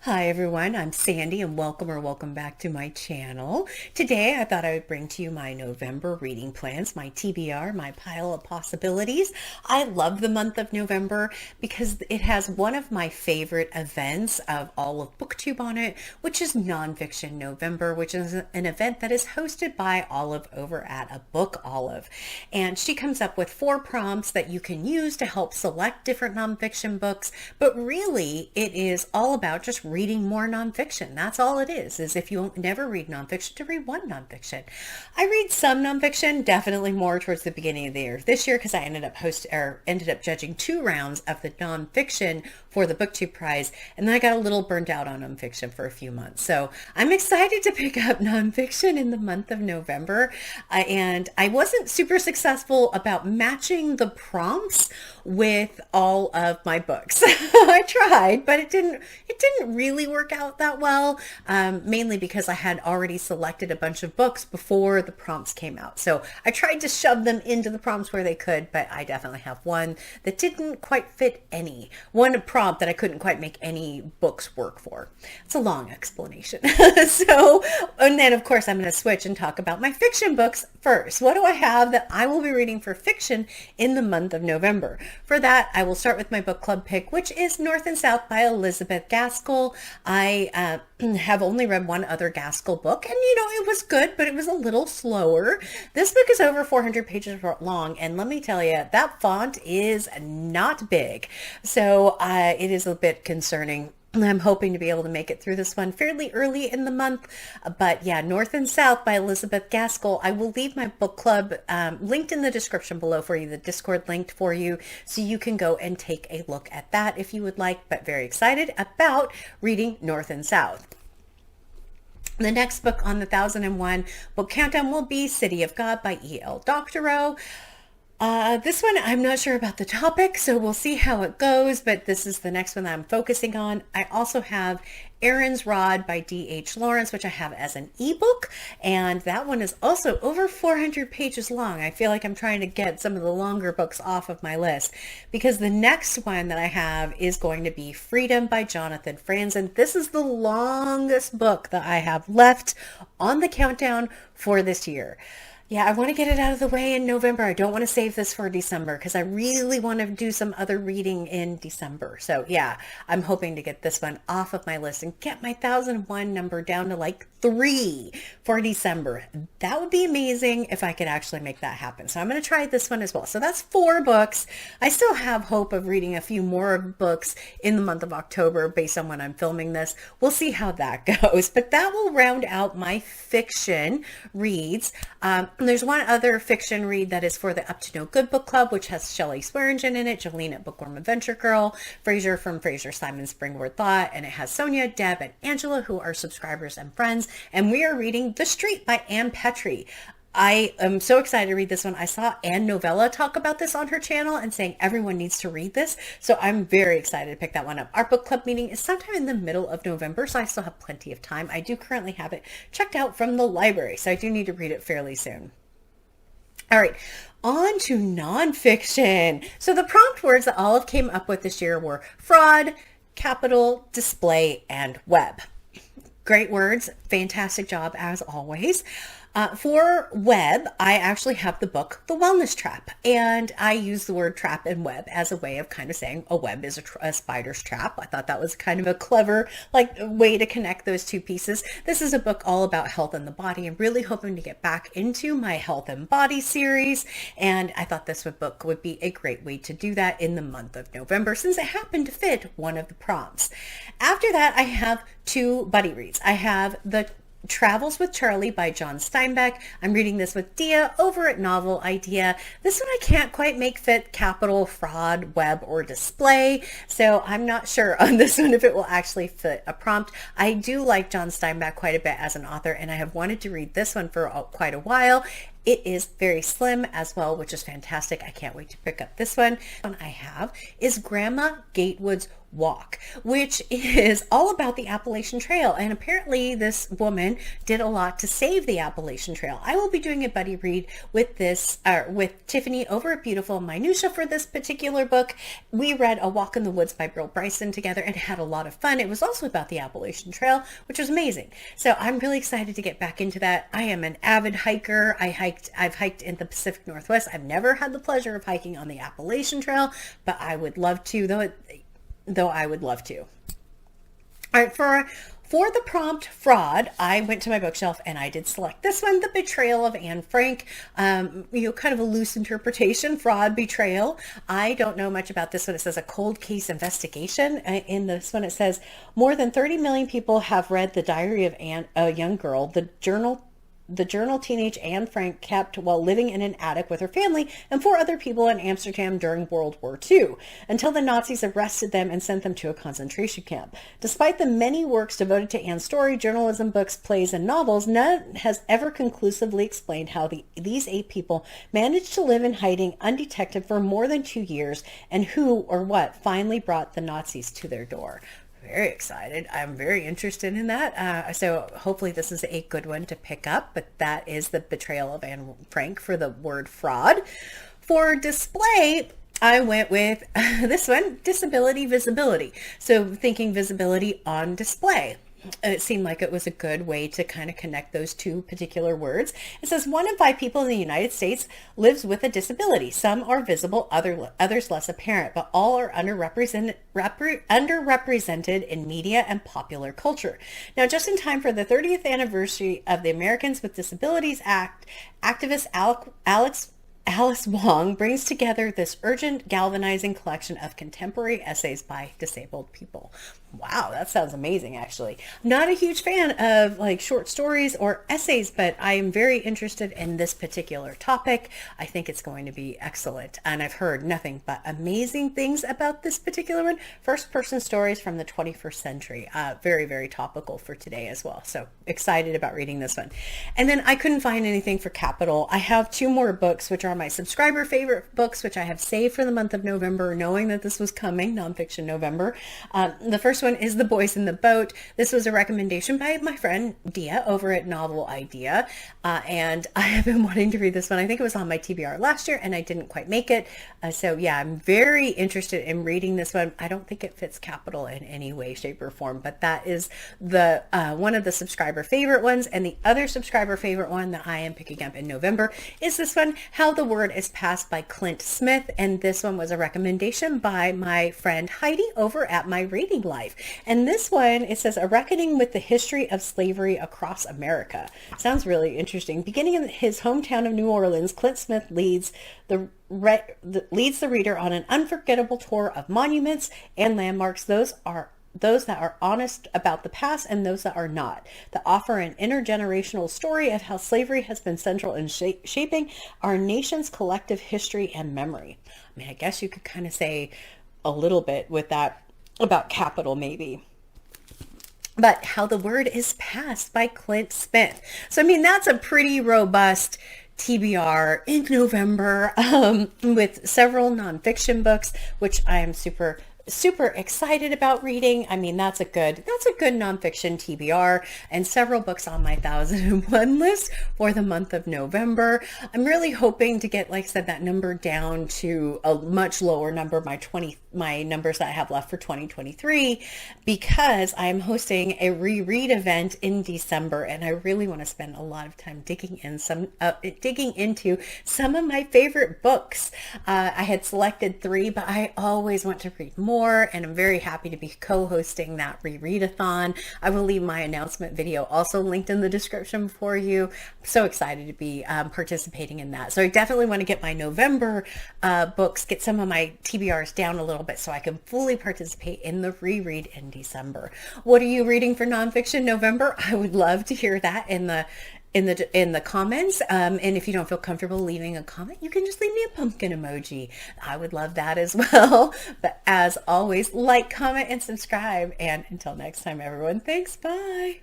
Hi everyone, I'm Sandy and welcome back to my channel. Today I thought I would bring to you my November reading plans, my TBR, my pile of possibilities. I love the month of November because it has one of my favorite events of all of BookTube on it, which is Nonfiction November, which is an event that is hosted by Olive over at A Book Olive. And she comes up with 4 prompts that you can use to help select different nonfiction books, but really it is all about just reading more nonfiction. That's all it is if you never read nonfiction, to read one nonfiction. I read some nonfiction, definitely more towards the beginning of the year this year, because I ended up judging 2 rounds of the nonfiction for the BookTube prize, and then I got a little burnt out on nonfiction for a few months. So I'm excited to pick up nonfiction in the month of November, and I wasn't super successful about matching the prompts with all of my books. I tried, but it didn't really work out that well, mainly because I had already selected a bunch of books before the prompts came out. So I tried to shove them into the prompts where they could, but I definitely have one that didn't quite fit one prompt that I couldn't quite make any books work for. It's a long explanation. And then of course I'm going to switch and talk about my fiction books first. What do I have that I will be reading for fiction in the month of November? For that, I will start with my book club pick, which is North and South by Elizabeth Gaskell. I have only read one other Gaskell book, and it was good, but it was a little slower. This book is over 400 pages long, and let me tell you, that font is not big. So it is a bit concerning. I'm hoping to be able to make it through this one fairly early in the month. But yeah, North and South by Elizabeth Gaskell. I will leave my book club linked in the description below for you, the Discord linked for you, so you can go and take a look at that if you would like, but very excited about reading North and South. The next book on the 1001 book countdown will be City of God by E.L. Doctorow. This one, I'm not sure about the topic, so we'll see how it goes, but this is the next one that I'm focusing on. I also have Aaron's Rod by D.H. Lawrence, which I have as an ebook, and that one is also over 400 pages long. I feel like I'm trying to get some of the longer books off of my list, because the next one that I have is going to be Freedom by Jonathan Franzen. This is the longest book that I have left on the countdown for this year. Yeah, I want to get it out of the way in November. I don't want to save this for December because I really want to do some other reading in December. So yeah, I'm hoping to get this one off of my list and get my 1001 number down to like 3 for December. That would be amazing if I could actually make that happen. So I'm going to try this one as well. So that's 4 books. I still have hope of reading a few more books in the month of October based on when I'm filming this. We'll see how that goes. But that will round out my fiction reads. There's one other fiction read that is for the Up to No Good book club, which has Shelley Swearingen in it, Jolene at Bookworm Adventure Girl, Fraser from Fraser Simon Springboard Thought, and it has Sonia, Deb, and Angela, who are subscribers and friends. And we are reading The Street by Ann Petrie. I am so excited to read this one. I saw Ann Novella talk about this on her channel and saying everyone needs to read this. So I'm very excited to pick that one up. Our book club meeting is sometime in the middle of November, so I still have plenty of time. I do currently have it checked out from the library, so I do need to read it fairly soon. All right, on to nonfiction. So the prompt words that Olive came up with this year were fraud, capital, display, and web. Great words. Fantastic job as always. For web, I actually have the book, The Wellness Trap, and I use the word trap and web as a way of kind of saying a web is a spider's trap. I thought that was kind of a clever way to connect those 2 pieces. This is a book all about health and the body. I'm really hoping to get back into my health and body series, and I thought this book would be a great way to do that in the month of November, since it happened to fit one of the prompts. After that, I have 2 buddy reads. I have the Travels with Charlie by John Steinbeck. I'm reading this with Dia over at Novel Idea. This one I can't quite make fit capital, fraud, web, or display, so I'm not sure on this one if it will actually fit a prompt. I do like John Steinbeck quite a bit as an author, and I have wanted to read this one for quite a while. It is very slim as well, which is fantastic. I can't wait to pick up this one. One I have is Grandma Gatewood's Walk, which is all about the Appalachian Trail. And apparently this woman did a lot to save the Appalachian Trail. I will be doing a buddy read with with Tiffany over at Beautiful Minutia for this particular book. We read A Walk in the Woods by Brill Bryson together and had a lot of fun. It was also about the Appalachian Trail, which was amazing. So I'm really excited to get back into that. I am an avid hiker. I've hiked in the Pacific Northwest. I've never had the pleasure of hiking on the Appalachian Trail, but I would love to, though I would love to. All right, for the prompt fraud, I went to my bookshelf and I did select this one, The Betrayal of Anne Frank. Kind of a loose interpretation, fraud, betrayal. I don't know much about this one. It says a cold case investigation. In this one, it says more than 30 million people have read The Diary of a Young Girl, the journal teenage Anne Frank kept while living in an attic with her family and 4 other people in Amsterdam during World War II, until the Nazis arrested them and sent them to a concentration camp. Despite the many works devoted to Anne's story, journalism, books, plays, and novels, none has ever conclusively explained how these 8 people managed to live in hiding undetected for more than 2 years, and who or what finally brought the Nazis to their door. Very excited. I'm very interested in that. So hopefully this is a good one to pick up, but that is The Betrayal of Anne Frank for the word fraud. For display, I went with this one, Disability Visibility. So thinking visibility on display. It seemed like it was a good way to kind of connect those two particular words. It says 1 in 5 people in the United States lives with a disability. Some are visible, others less apparent, but all are underrepresented in media and popular culture. Now, just in time for the 30th anniversary of the Americans with Disabilities Act, activist Alice Wong brings together this urgent, galvanizing collection of contemporary essays by disabled people. Wow, that sounds amazing, actually. I'm not a huge fan of like short stories or essays, but I am very interested in this particular topic. I think it's going to be excellent. And I've heard nothing but amazing things about this particular one. First-person stories from the 21st century. Very, very topical for today as well. So excited about reading this one. And then I couldn't find anything for Capital. I have 2 more books, which are my subscriber favorite books, which I have saved for the month of November, knowing that this was coming, Nonfiction November. The first one is The Boys in the Boat. This was a recommendation by my friend Dia over at Novel Idea, and I have been wanting to read this one. I think it was on my TBR last year and I didn't quite make it. So yeah, I'm very interested in reading this one. I don't think it fits Capital in any way, shape, or form, but that is the one of the subscriber favorite ones. And the other subscriber favorite one that I am picking up in November is this one, How the Word is Passed by Clint Smith. And this one was a recommendation by my friend Heidi over at My Reading Life. And this one, it says, A Reckoning with the History of Slavery Across America. Sounds really interesting. Beginning in his hometown of New Orleans, Clint Smith leads the reader on an unforgettable tour of monuments and landmarks. Those that are honest about the past and those that are not, that offer an intergenerational story of how slavery has been central in shaping our nation's collective history and memory. I mean, I guess you could kind of say a little bit with that about Capital, maybe. But How the Word is Passed by Clint Smith. So, I mean, that's a pretty robust TBR in November, with several nonfiction books, which I am super excited about reading. I mean, that's a good nonfiction TBR, and several books on my 1001 list for the month of November. I'm really hoping to get, like I said, that number down to a much lower number, my numbers that I have left for 2023, because I'm hosting a reread event in December, and I really want to spend a lot of time digging into some of my favorite books. I had selected 3, but I always want to read more, and I'm very happy to be co-hosting that rereadathon. I will leave my announcement video also linked in the description for you. I'm so excited to be participating in that. So I definitely want to get my November books, get some of my TBRs down a little bit so I can fully participate in the reread in December. What are you reading for nonfiction November? I would love to hear that in the comments, and if you don't feel comfortable leaving a comment, you can just leave me a pumpkin emoji. I would love that as well. But as always, like, comment, and subscribe. And until next time, everyone, thanks. Bye.